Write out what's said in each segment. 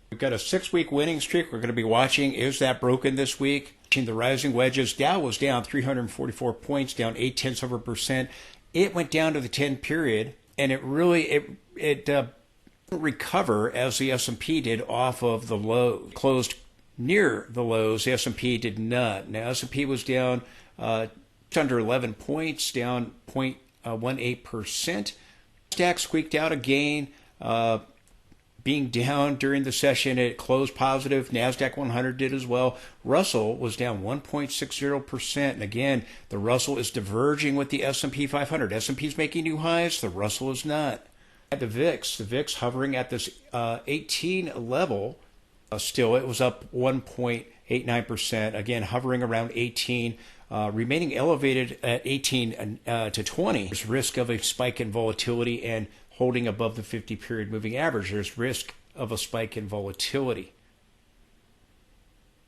We've got a 6-week winning streak. We're going to be watching. Is that broken this week? The rising wedges. Dow was down 344 points, down 0.8%. It went down to the 10 period, and it really didn't recover as the S&P did off of the low. Closed near the lows. The S&P did not. Now S&P was down just under 11 points, down 0.18%. NASDAQ squeaked out a gain. Being down during the session, it closed positive. NASDAQ 100 did as well. Russell was down 1.60%. And again, the Russell is diverging with the S&P 500. S&P is making new highs. The Russell is not. At the VIX hovering at this 18 level. Still, it was up 1.89%. Again, hovering around 18. Remaining elevated at 18 to 20. There's risk of a spike in volatility, and holding above the 50-period moving average, there's risk of a spike in volatility.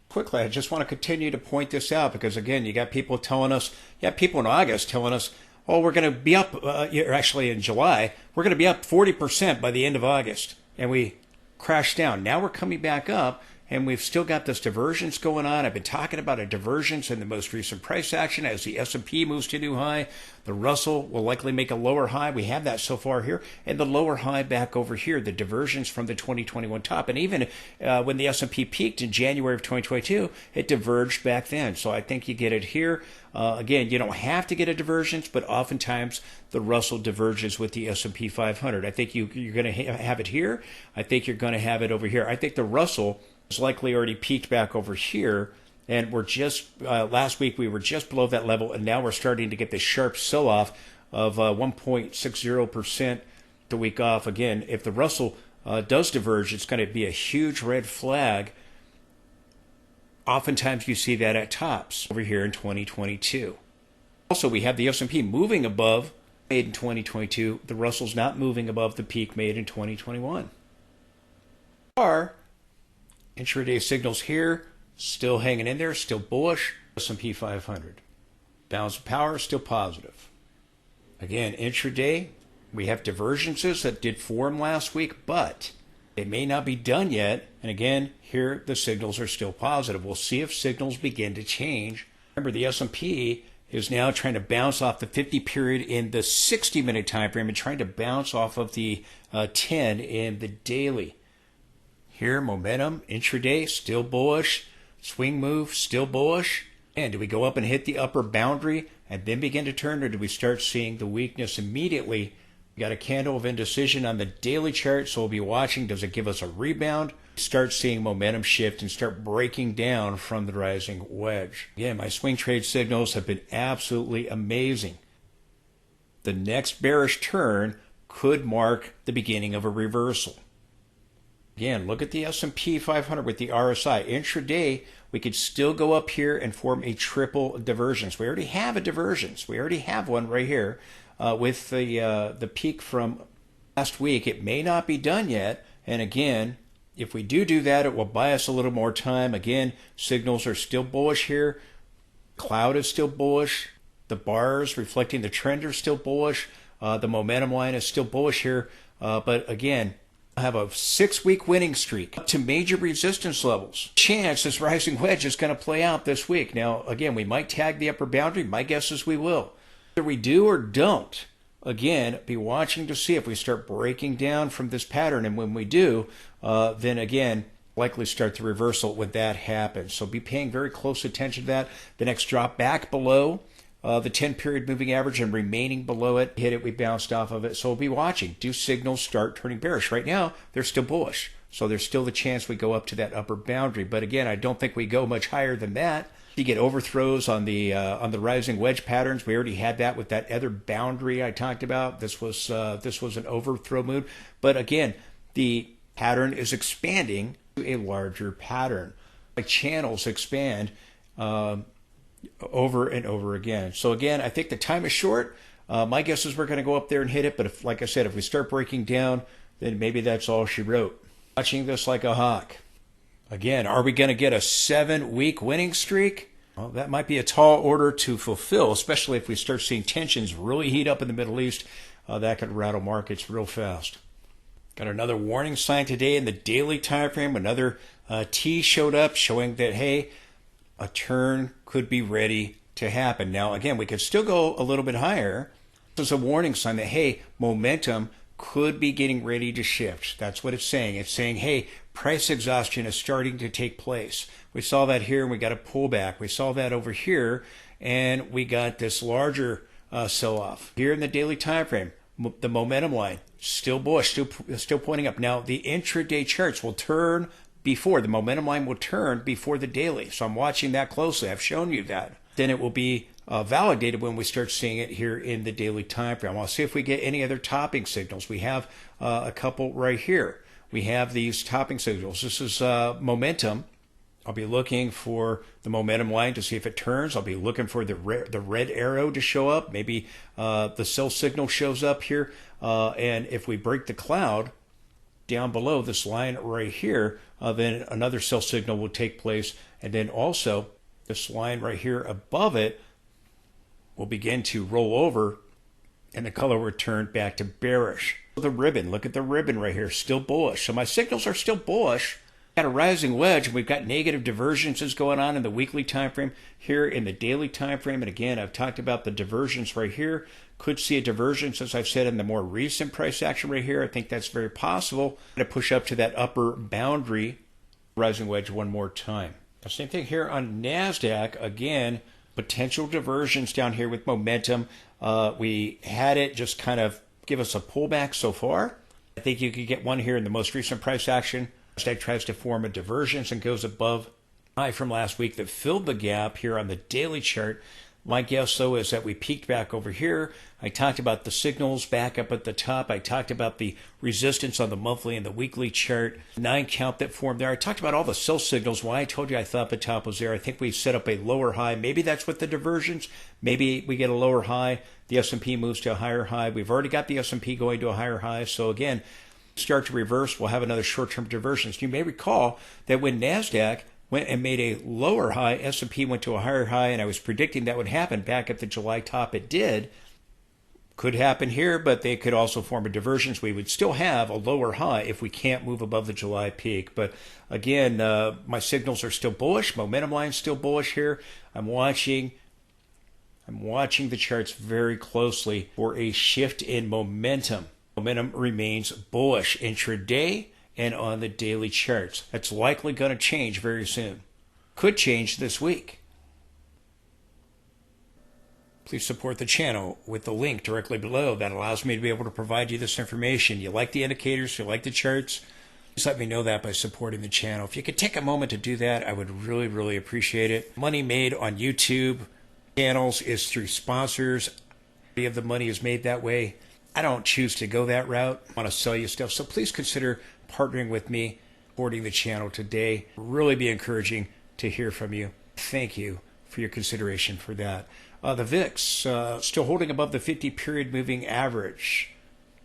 Quickly, I just want to continue to point this out because, again, you got people telling us, people in August telling us, oh, we're going to be up, or actually in July, we're going to be up 40% by the end of August. And we crashed down. Now we're coming back up, and we've still got this divergence going on. I've been talking about a divergence in the most recent price action as the S&P moves to new high. The Russell will likely make a lower high. We have that so far here. And the lower high back over here, the divergence from the 2021 top. And even when the S&P peaked in January of 2022, it diverged back then. So I think you get it here. Again, you don't have to get a divergence, but oftentimes the Russell diverges with the S&P 500. I think you're going to have it here. I think you're going to have it over here. I think the Russell is likely already peaked back over here, and we're just last week we were just below that level, and now we're starting to get this sharp sell-off of 1.60% the week off. Again, if the Russell does diverge, it's going to be a huge red flag. Oftentimes you see that at tops over here in 2022. Also, we have the S&P moving above made in 2022. The Russell's not moving above the peak made in 2021. Intraday signals here, still hanging in there, still bullish. S&P 500. Balance of power, still positive. Again, intraday, we have divergences that did form last week, but they may not be done yet. And again, here the signals are still positive. We'll see if signals begin to change. Remember, the S&P is now trying to bounce off the 50 period in the 60-minute time frame and trying to bounce off of the 10 in the daily. Here, momentum, intraday, still bullish. Swing move, still bullish. And do we go up and hit the upper boundary and then begin to turn, or do we start seeing the weakness immediately? We got a candle of indecision on the daily chart, so we'll be watching. Does it give us a rebound? Start seeing momentum shift and start breaking down from the rising wedge. Again, my swing trade signals have been absolutely amazing. The next bearish turn could mark the beginning of a reversal. Again, look at the S&P 500 with the RSI. Intraday, we could still go up here and form a triple divergence. We already have a divergence. We already have one right here with the peak from last week. It may not be done yet. And again, if we do that, it will buy us a little more time. Again, signals are still bullish here. Cloud is still bullish. The bars reflecting the trend are still bullish. The momentum line is still bullish here. But again, have a 6-week winning streak up to major resistance levels. Chance this rising wedge is going to play out this week. Now, again, we might tag the upper boundary. My guess is we will. Whether we do or don't, again, be watching to see if we start breaking down from this pattern. And when we do, then again, likely start the reversal when that happens. So be paying very close attention to that. The next drop back below the 10-period moving average and remaining below it. Hit it, we bounced off of it. So we'll be watching. Do signals start turning bearish? Right now, they're still bullish. So there's still the chance we go up to that upper boundary. But again, I don't think we go much higher than that. You get overthrows on the rising wedge patterns. We already had that with that other boundary I talked about. This was an overthrow move. But again, the pattern is expanding to a larger pattern. Like channels expand over and over again. So again, I think the time is short. My guess is we're going to go up there and hit it. But if, like I said, if we start breaking down, then maybe that's all she wrote. Watching this like a hawk. Again, are we going to get a 7-week winning streak? Well, that might be a tall order to fulfill, especially if we start seeing tensions really heat up in the Middle East. That could rattle markets real fast. Got another warning sign today in the daily time frame. Another T showed up showing that, hey, a turn could be ready to happen. Now, again, we could still go a little bit higher. This is a warning sign that, hey, momentum could be getting ready to shift. That's what it's saying. It's saying, hey, price exhaustion is starting to take place. We saw that here and we got a pullback. We saw that over here and we got this larger sell-off. Here in the daily time frame, the momentum line, still bullish, still pointing up. Now, the intraday charts will turn before, the momentum line will turn before the daily. So I'm watching that closely. I've shown you that. Then it will be validated when we start seeing it here in the daily time frame. I'll see if we get any other topping signals. We have a couple right here. We have these topping signals. This is momentum. I'll be looking for the momentum line to see if it turns. I'll be looking for the red arrow to show up. Maybe the sell signal shows up here. And if we break the cloud down below this line right here, then another sell signal will take place. And then also this line right here above it will begin to roll over and the color will turn back to bearish. The ribbon, look at the ribbon right here, still bullish. So my signals are still bullish. Got a rising wedge and we've got negative divergences going on in the weekly time frame, here in the daily time frame. And again, I've talked about the divergence right here. Could see a divergence, as I've said, in the more recent price action right here. I think that's very possible to push up to that upper boundary. Rising wedge one more time. The same thing here on NASDAQ. Again, potential divergence down here with momentum. We had it just kind of give us a pullback so far. I think you could get one here in the most recent price action. NASDAQ tries to form a divergence and goes above high from last week that filled the gap here on the daily chart. My guess, though, is that we peaked back over here. I talked about the signals back up at the top. I talked about the resistance on the monthly and the weekly chart, 9 count that formed there. I talked about all the sell signals, why I told you I thought the top was there. I think we set up a lower high. Maybe that's what the divergence. Maybe we get a lower high. The S&P moves to a higher high. We've already got the S&P going to a higher high. So again, start to reverse, we'll have another short-term divergence. You may recall that when NASDAQ went and made a lower high, S&P went to a higher high, and I was predicting that would happen back at the July top. It did. Could happen here, but they could also form a divergence. We would still have a lower high if we can't move above the July peak. But again, my signals are still bullish. Momentum line still bullish here. I'm watching the charts very closely for a shift in momentum. Momentum remains bullish intraday and on the daily charts. That's likely going to change very soon. Could change this week. Please support the channel with the link directly below. That allows me to be able to provide you this information. You like the indicators, you like the charts, just let me know that by supporting the channel. If you could take a moment to do that, I would really, really appreciate it. Money made on YouTube channels is through sponsors. Any of the money is made that way. I don't choose to go that route. I want to sell you stuff. So please consider partnering with me, supporting the channel today. Really be encouraging to hear from you. Thank you for your consideration for that. The VIX still holding above the 50 period moving average.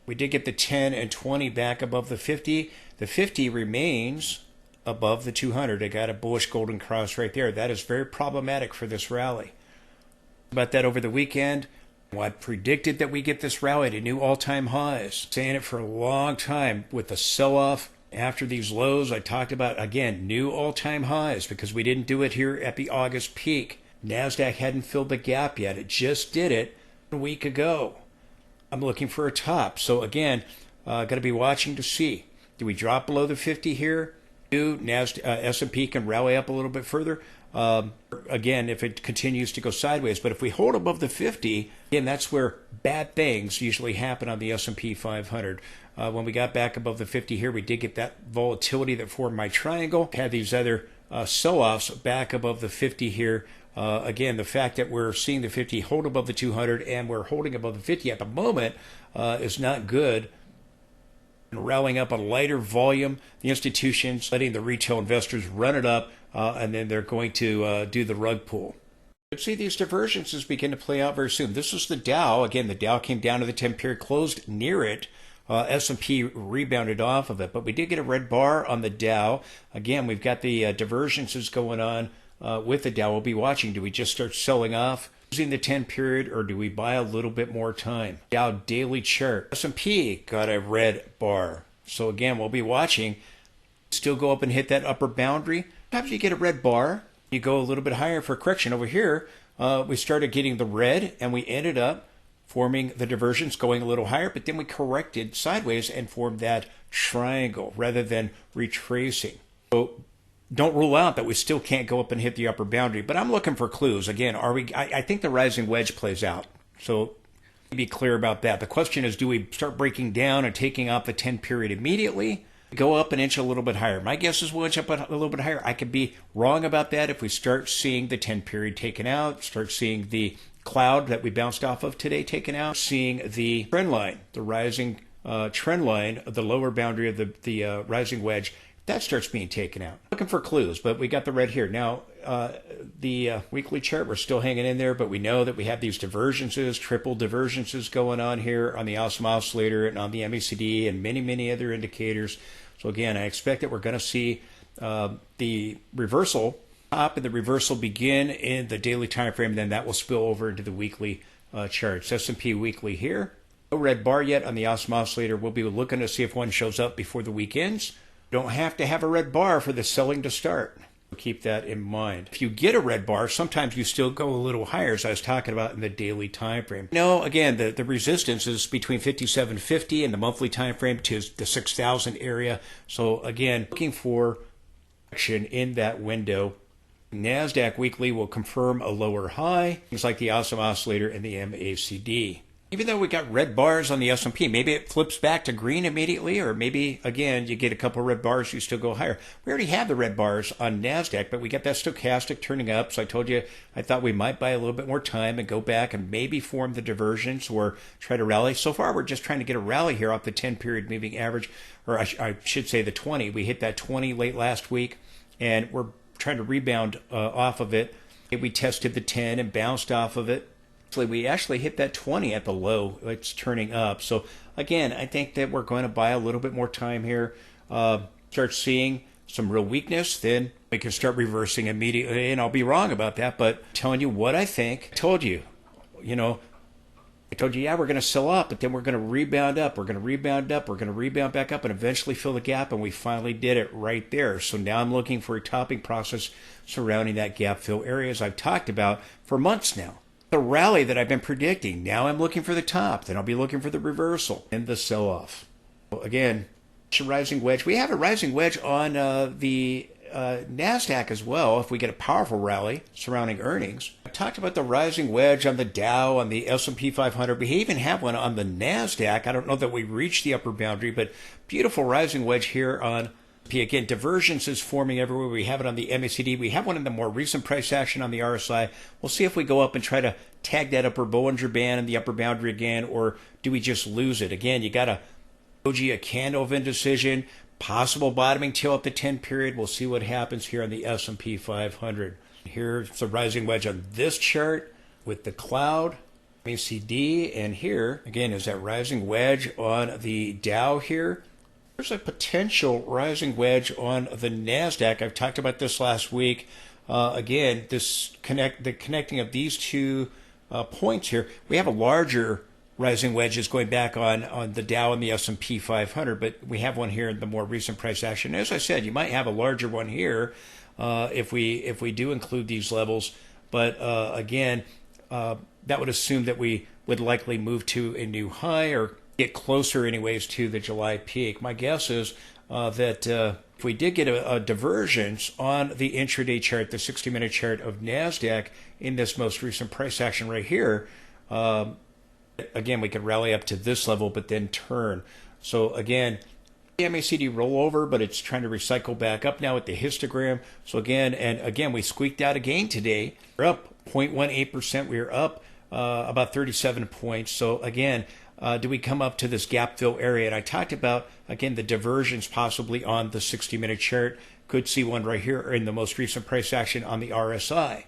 We did get the 10 and 20 back above the 50. The 50 remains above the 200. I got a bullish golden cross right there. That is very problematic for this rally. About that over the weekend. Well, I predicted that we get this rally to new all-time highs. Saying it for a long time with the sell-off after these lows. I talked about, again, new all-time highs because we didn't do it here at the August peak. NASDAQ hadn't filled the gap yet. It just did it a week ago. I'm looking for a top. So again, got to be watching to see. Do we drop below the 50 here? Do NASDAQ, S&P can rally up a little bit further? Again, if it continues to go sideways. But if we hold above the 50, again, that's where bad things usually happen on the S&P 500. When we got back above the 50 here, we did get that volatility that formed my triangle. Had these other sell-offs back above the 50 here. Again, the fact that we're seeing the 50 hold above the 200 and we're holding above the 50 at the moment is not good. And rallying up a lighter volume, the institutions letting the retail investors run it up, and then they're going to do the rug pull. You'll see these divergences begin to play out very soon. This is the Dow. Again, the Dow came down to the 10 period, closed near it. S&P rebounded off of it, but we did get a red bar on the Dow. Again, we've got the divergences going on with the Dow. We'll be watching. Do we just start selling off using the 10 period, or do we buy a little bit more time? Dow daily chart. S&P got a red bar. So again, we'll be watching. Still go up and hit that upper boundary. Sometimes you get a red bar. You go a little bit higher for correction. Over here, we started getting the red, and we ended up forming the divergence, going a little higher, but then we corrected sideways and formed that triangle rather than retracing. So don't rule out that we still can't go up and hit the upper boundary, but I'm looking for clues. Again, I think the rising wedge plays out. So be clear about that. The question is, do we start breaking down and taking off the 10 period immediately? Go up an inch a little bit higher. My guess is we'll inch up a little bit higher. I could be wrong about that if we start seeing the 10 period taken out, start seeing the cloud that we bounced off of today taken out, seeing the trend line, the rising trend line, the lower boundary of the rising wedge, that starts being taken out. Looking for clues, but we got the red here. Now, the weekly chart, we're still hanging in there, but we know that we have these divergences, triple divergences going on here on the Awesome Oscillator and on the MACD and many, many other indicators. So again, I expect that we're going to see the reversal top and the reversal begin in the daily time frame, and then that will spill over into the weekly charts. S&P weekly here. No red bar yet on the Awesome Oscillator. We'll be looking to see if one shows up before the week ends. Don't have to have a red bar for the selling to start. Keep that in mind. If you get a red bar, sometimes you still go a little higher, as I was talking about in the daily time frame. No, again, the resistance is between 5750 and the monthly time frame to the 6000 area. So again, looking for action in that window. NASDAQ weekly will confirm a lower high, things like the Awesome Oscillator and the MACD. Even though we got red bars on the S&P, maybe it flips back to green immediately, or maybe, again, you get a couple red bars, you still go higher. We already have the red bars on NASDAQ, but we got that stochastic turning up, so I told you I thought we might buy a little bit more time and go back and maybe form the divergence or try to rally. So far, we're just trying to get a rally here off the 10-period moving average, or I should say the 20. We hit that 20 late last week, and we're trying to rebound off of it. We tested the 10 and bounced off of it. We actually hit that 20 at the low. It's turning up. So again, I think that we're going to buy a little bit more time here. Start seeing some real weakness, then we can start reversing immediately. And I'll be wrong about that, but telling you what I think. I told you, yeah, we're going to sell up, but then we're going to rebound up. We're going to rebound up. We're going to rebound back up and eventually fill the gap. And we finally did it right there. So now I'm looking for a topping process surrounding that gap fill area, as I've talked about for months now. The rally that I've been predicting. Now I'm looking for the top. Then I'll be looking for the reversal and the sell-off. Again, it's a rising wedge. We have a rising wedge on the NASDAQ as well if we get a powerful rally surrounding earnings. I talked about the rising wedge on the Dow, on the S&P 500. We even have one on the NASDAQ. I don't know that we reached the upper boundary, but beautiful rising wedge here on again, divergence is forming everywhere. We have it on the MACD. We have one in the more recent price action on the RSI. We'll see if we go up and try to tag that upper Bollinger Band and the upper boundary again, or do we just lose it? Again, you got a candle of indecision, possible bottoming tail at the 10 period. We'll see what happens here on the S&P 500. Here's the rising wedge on this chart with the cloud, MACD, and here, again, is that rising wedge on the Dow here. There's a potential rising wedge on the NASDAQ. I've talked about this last week. Again, the connecting of these two points here. We have a larger rising wedges going back on the Dow and the S&P 500, but we have one here in the more recent price action. As I said, you might have a larger one here if we do include these levels. But again, that would assume that we would likely move to a new high or get closer anyways to the July peak. My guess is that if we did get a divergence on the intraday chart, the 60-minute chart of NASDAQ in this most recent price action right here, again, we could rally up to this level but then turn. So again, the MACD rollover, but it's trying to recycle back up now with the histogram. So again, we squeaked out a gain today. We're up 0.18%. We're up about 37 points. So again, do we come up to this gap fill area? And I talked about, again, the divergence possibly on the 60-minute chart. Could see one right here in the most recent price action on the RSI.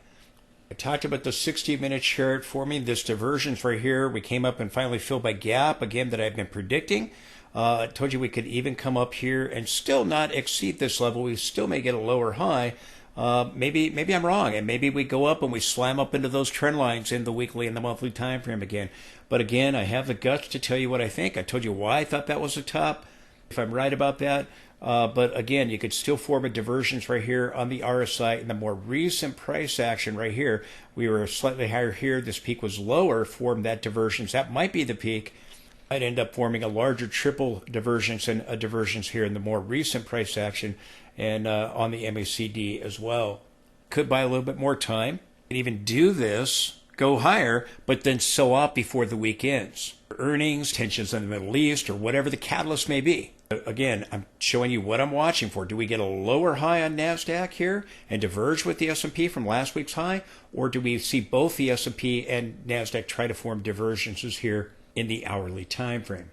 I talked about the 60-minute chart forming this divergence right here. We came up and finally filled by gap, again, that I've been predicting. I told you we could even come up here and still not exceed this level. We still may get a lower high. Maybe I'm wrong, and maybe we go up and we slam up into those trend lines in the weekly and the monthly time frame again. But again, I have the guts to tell you what I think. I told you why I thought that was a top. if I'm right about that. But again, you could still form a divergence right here on the RSI. In the more recent price action right here, we were slightly higher here. This peak was lower, formed that divergence. That might be the peak. I'd end up forming a larger triple divergence and a divergence here in the more recent price action and on the MACD as well. Could buy a little bit more time and even do this, go higher, but then sell off before the week ends. Earnings, tensions in the Middle East, or whatever the catalyst may be. Again, I'm showing you what I'm watching for. Do we get a lower high on NASDAQ here and diverge with the S&P from last week's high? Or do we see both the S&P and NASDAQ try to form divergences here in the hourly time frame?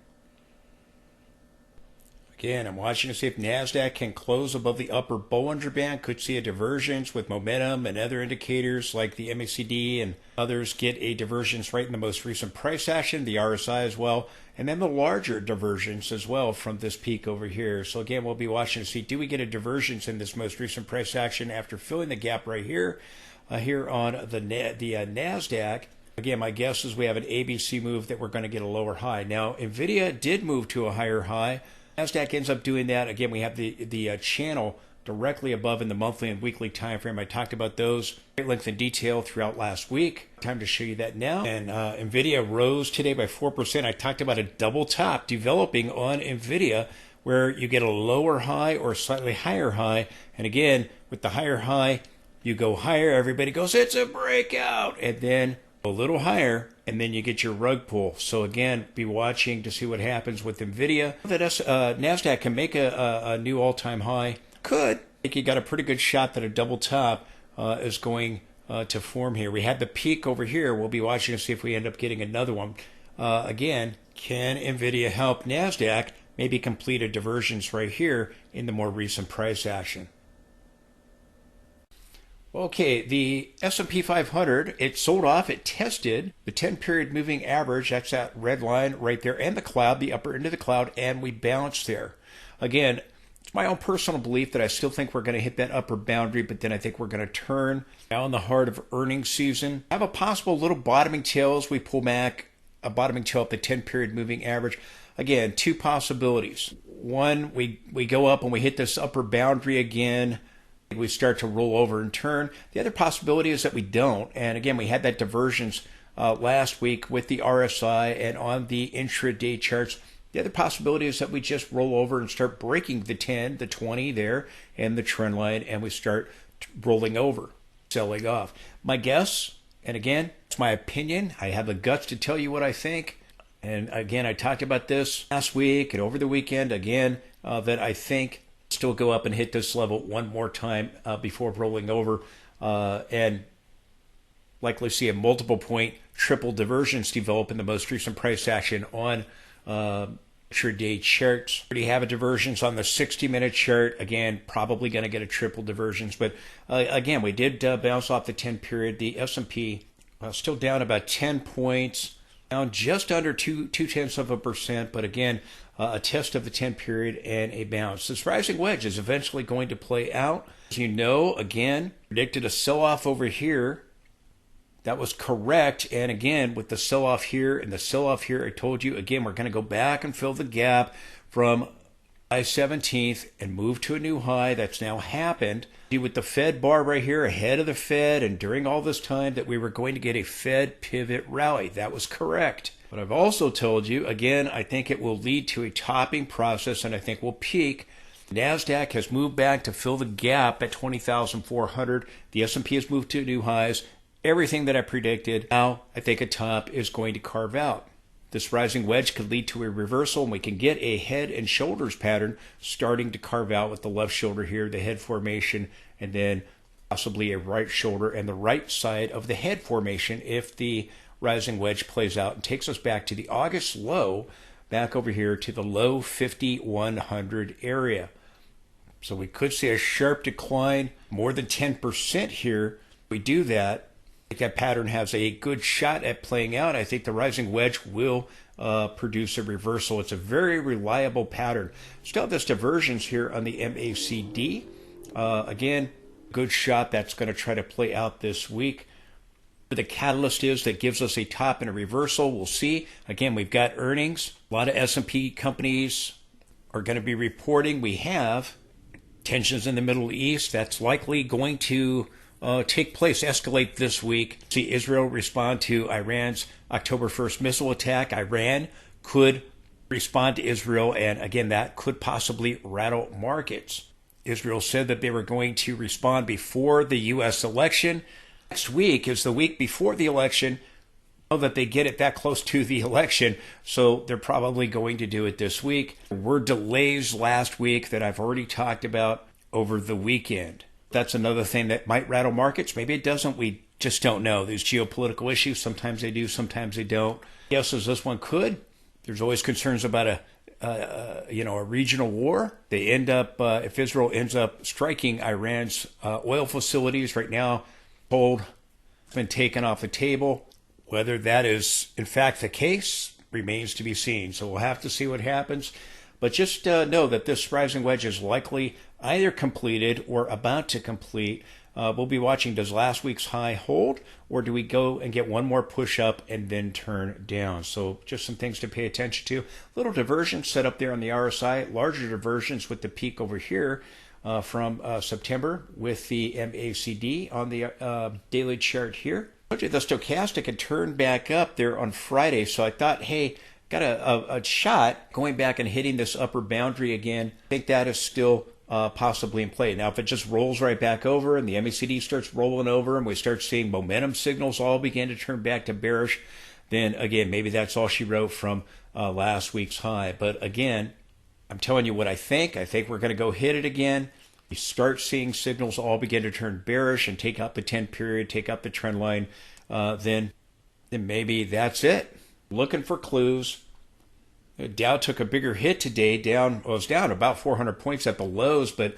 Again, I'm watching to see if NASDAQ can close above the upper Bollinger Band. Could see a divergence with momentum and other indicators like the MACD and others get a divergence right in the most recent price action, the RSI as well, and then the larger divergence as well from this peak over here. So again, we'll be watching to see, do we get a divergence in this most recent price action after filling the gap right here, here on the NASDAQ. Again, my guess is we have an ABC move that we're going to get a lower high. Now, Nvidia did move to a higher high. NASDAQ ends up doing that. Again, we have the channel directly above in the monthly and weekly time frame. I talked about those great length and detail throughout last week. Time to show you that now. And Nvidia rose today by 4%. I talked about a double top developing on Nvidia where you get a lower high or a slightly higher high. And again, with the higher high, you go higher. Everybody goes, it's a breakout. And then a little higher, and then you get your rug pull. So again, be watching to see what happens with Nvidia. That NASDAQ can make a new all-time high. Could. I think you got a pretty good shot that a double top is going to form here. We had the peak over here. We'll be watching to see if we end up getting another one. Again, can Nvidia help NASDAQ maybe complete a divergence right here in the more recent price action? Okay, the S&P 500, it sold off. It tested the 10-period moving average. That's that red line right there, and the cloud, the upper end of the cloud, and we bounced there. Again, it's my own personal belief that I still think we're going to hit that upper boundary, but then I think we're going to turn now in the heart of earnings season. Have a possible little bottoming tail as we pull back, a bottoming tail up the 10-period moving average. Again, two possibilities. One, we go up and we hit this upper boundary again. We start to roll over and turn. The other possibility is that we don't. And again, we had that divergence last week with the RSI and on the intraday charts. The other possibility is that we just roll over and start breaking the 10, the 20 there, and the trend line, and we start rolling over, selling off. My guess, and again, it's my opinion. I have the guts to tell you what I think. And again, I talked about this last week and over the weekend again, that I think still go up and hit this level one more time before rolling over and likely see a multiple point triple divergence develop in the most recent price action on intraday charts. Already have a divergence on the 60-minute chart. Again, probably going to get a triple divergence. But again, we did bounce off the 10-period. The S&P still down about 10 points, down just under 0.2%. But again, a test of the 10-period and a bounce. This rising wedge is eventually going to play out. As you know, again, predicted a sell-off over here. That was correct. And again, with the sell-off here and the sell-off here, I told you, again, we're going to go back and fill the gap from July 17th and move to a new high. That's now happened. See, with the Fed bar right here ahead of the Fed and during all this time that we were going to get a Fed pivot rally. That was correct. But I've also told you, again, I think it will lead to a topping process and I think we'll peak. NASDAQ has moved back to fill the gap at 20,400. The S&P has moved to new highs. Everything that I predicted, now I think a top is going to carve out. This rising wedge could lead to a reversal and we can get a head and shoulders pattern starting to carve out with the left shoulder here, the head formation, and then possibly a right shoulder and the right side of the head formation if the rising wedge plays out and takes us back to the August low, back over here to the low 5,100 area. So we could see a sharp decline, more than 10% here. If we do that, I think that pattern has a good shot at playing out. I think the rising wedge will produce a reversal. It's a very reliable pattern. Still have this divergence here on the MACD. Again, good shot that's going to try to play out this week. The catalyst is that gives us a top and a reversal. We'll see. Again, we've got earnings. A lot of S&P companies are going to be reporting. We have tensions in the Middle East. That's likely going to take place, escalate this week. See Israel respond to Iran's October 1st missile attack. Iran could respond to Israel, and again, that could possibly rattle markets. Israel said that they were going to respond before the U.S. election. Next week is the week before the election. Know that they get it that close to the election, so they're probably going to do it this week. There were delays last week that I've already talked about over the weekend. That's another thing that might rattle markets. Maybe it doesn't. We just don't know. These geopolitical issues, sometimes they do, sometimes they don't. Yes, as this one could. There's always concerns about a regional war. They end up, if Israel ends up striking Iran's oil facilities right now, hold been taken off the table. Whether that is in fact the case remains to be seen. So we'll have to see what happens. But just know that this rising wedge is likely either completed or about to complete. We'll be watching, does last week's high hold, or do we go and get one more push up and then turn down? So just some things to pay attention to. Little diversions set up there on the RSI, larger diversions with the peak over here from September with the MACD on the daily chart here. The stochastic had turned back up there on Friday, so I thought, hey, got a shot going back and hitting this upper boundary again. I think that is still possibly in play. Now, if it just rolls right back over and the MACD starts rolling over and we start seeing momentum signals all begin to turn back to bearish, then again, maybe that's all she wrote from last week's high. But again, I'm telling you what I think. I think we're going to go hit it again. You start seeing signals all begin to turn bearish and take out the 10 period, take out the trend line, then maybe that's it. Looking for clues. Dow took a bigger hit today, was down about 400 points at the lows, but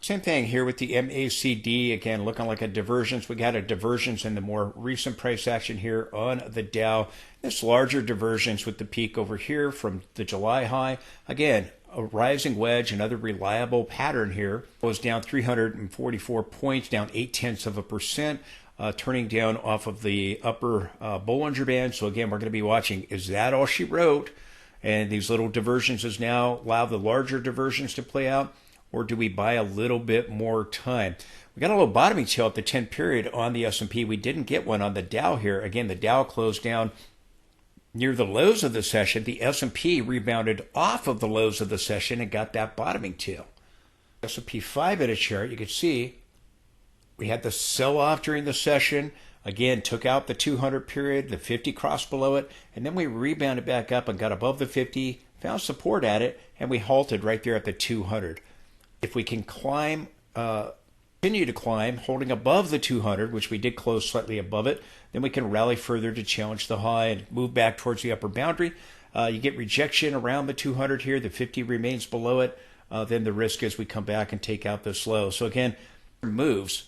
same thing here with the MACD, again, looking like a divergence. We got a divergence in the more recent price action here on the Dow. This larger divergence with the peak over here from the July high. Again, a rising wedge, another reliable pattern here. Was down 344 points, down 0.8%, turning down off of the upper Bollinger Band. So again, we're going to be watching, is that all she wrote? And these little divergences now allow the larger diversions to play out, or do we buy a little bit more time? We got a little bottoming tail at the 10 period on the S&P. We didn't get one on the Dow here. Again, the Dow closed down near the lows of the session. The S&P rebounded off of the lows of the session and got that bottoming tail. S&P 5-minute chart, you can see we had the sell-off during the session. Again, took out the 200 period, the 50 crossed below it, and then we rebounded back up and got above the 50, found support at it, and we halted right there at the 200. If we can climb, continue to climb, holding above the 200, which we did close slightly above it, then we can rally further to challenge the high and move back towards the upper boundary. You get rejection around the 200 here, the 50 remains below it, then the risk is we come back and take out this low. So again, moves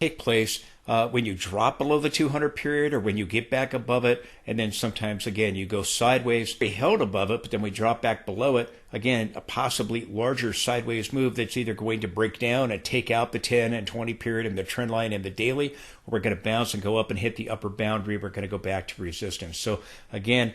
take place when you drop below the 200 period or when you get back above it, and then sometimes again you go sideways. We held above it, but then we drop back below it. Again, a possibly larger sideways move that's either going to break down and take out the 10 and 20 period and the trend line and the daily, or we're going to bounce and go up and hit the upper boundary. We're going to go back to resistance. So again,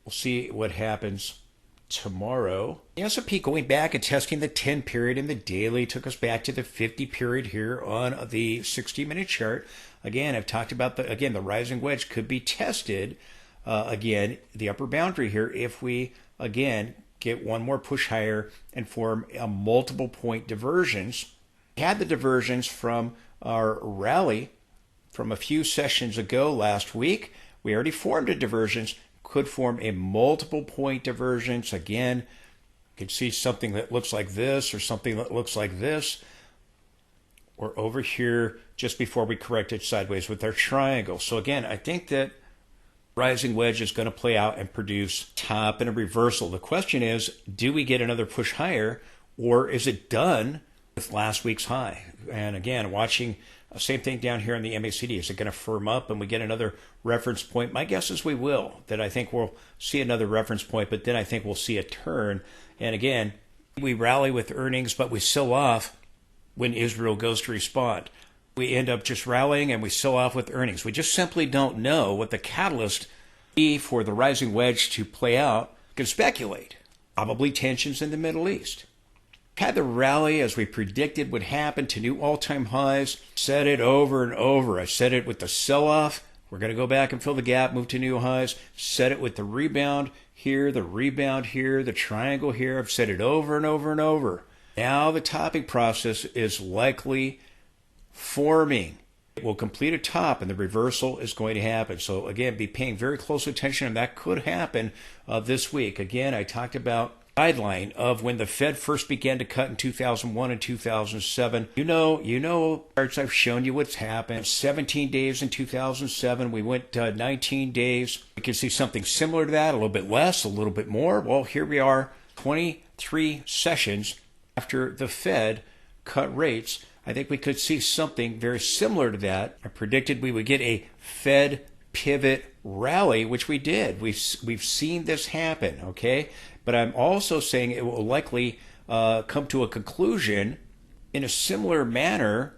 we'll see what happens tomorrow. The S&P going back and testing the 10 period in the daily took us back to the 50 period here on the 60-minute chart. Again, I've talked about the rising wedge could be tested again, the upper boundary here, if we again get one more push higher and form a multiple point divergence. We had the divergence from our rally from a few sessions ago last week. We already formed a divergence. Could form a multiple point divergence. Again, you can see something that looks like this or something that looks like this, or over here just before we corrected sideways with our triangle. So again, I think that rising wedge is going to play out and produce top and a reversal. The question is, do we get another push higher, or is it done with last week's high? And again, watching same thing down here on the MACD. Is it going to firm up and we get another reference point? My guess is we will. That I think we'll see another reference point, but then I think we'll see a turn. And again, we rally with earnings, but we sell off when Israel goes to respond. We end up just rallying and we sell off with earnings. We just simply don't know what the catalyst be for the rising wedge to play out. You can speculate. Probably tensions in the Middle East. Had the rally as we predicted would happen to new all-time highs. Said it over and over. I said it with the sell-off. We're going to go back and fill the gap, move to new highs. Said it with the rebound here, the rebound here, the triangle here. I've said it over and over and over. Now the topping process is likely forming. It will complete a top and the reversal is going to happen. So again, be paying very close attention, and that could happen this week. Again, I talked about guideline of when the Fed first began to cut in 2001 and 2007. You know, charts I've shown you what's happened. 17 days in 2007. We went 19 days. We can see something similar to that, a little bit less, a little bit more. Well, here we are, 23 sessions after the Fed cut rates. I think we could see something very similar to that. I predicted we would get a Fed pivot rally, which we did. We've seen this happen, okay? But I'm also saying it will likely come to a conclusion in a similar manner,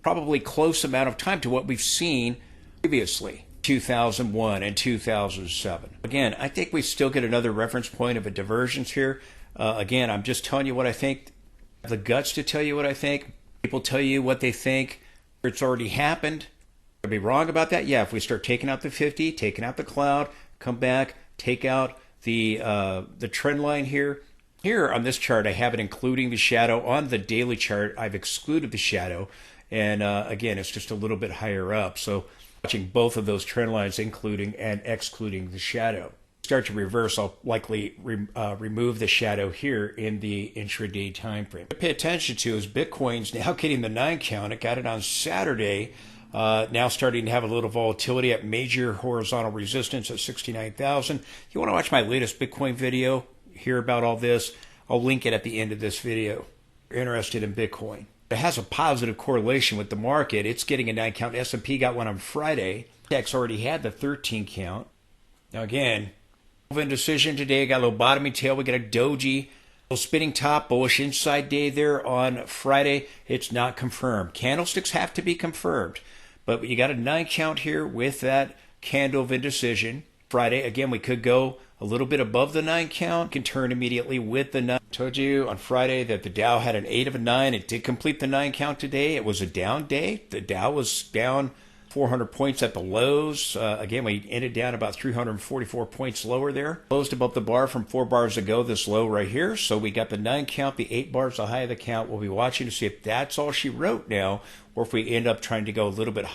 probably close amount of time to what we've seen previously, 2001 and 2007. Again, I think we still get another reference point of a divergence here. Again, I'm just telling you what I think. I have the guts to tell you what I think. People tell you what they think. It's already happened. I'd be wrong about that. Yeah, if we start taking out the 50, taking out the cloud, come back, take out the trend line here. Here on this chart, I have it including the shadow. On the daily chart, I've excluded the shadow. And again, it's just a little bit higher up. So watching both of those trend lines, including and excluding the shadow. Start to reverse, I'll likely remove the shadow here in the intraday time frame. To pay attention to is Bitcoin's now getting the 9 count. It got it on Saturday. Now starting to have a little volatility at major horizontal resistance at 69,000. If you want to watch my latest Bitcoin video, hear about all this, I'll link it at the end of this video. If you're interested in Bitcoin. It has a positive correlation with the market. It's getting a 9 count. S&P got one on Friday. Index already had the 13 count. Now again, indecision today. Got a little bottoming tail. We got a doji, little spinning top, bullish inside day there on Friday. It's not confirmed. Candlesticks have to be confirmed. But you got a 9 count here with that candle of indecision. Friday, again, we could go a little bit above the 9 count, can turn immediately with the 9. Told you on Friday that the Dow had an 8 of a 9. It did complete the 9 count today. It was a down day. The Dow was down 400 points at the lows. Again, we ended down about 344 points lower there. Closed above the bar from 4 bars ago, this low right here. So we got the 9 count, the 8 bars, the high of the count. We'll be watching to see if that's all she wrote now, or if we end up trying to go a little bit higher.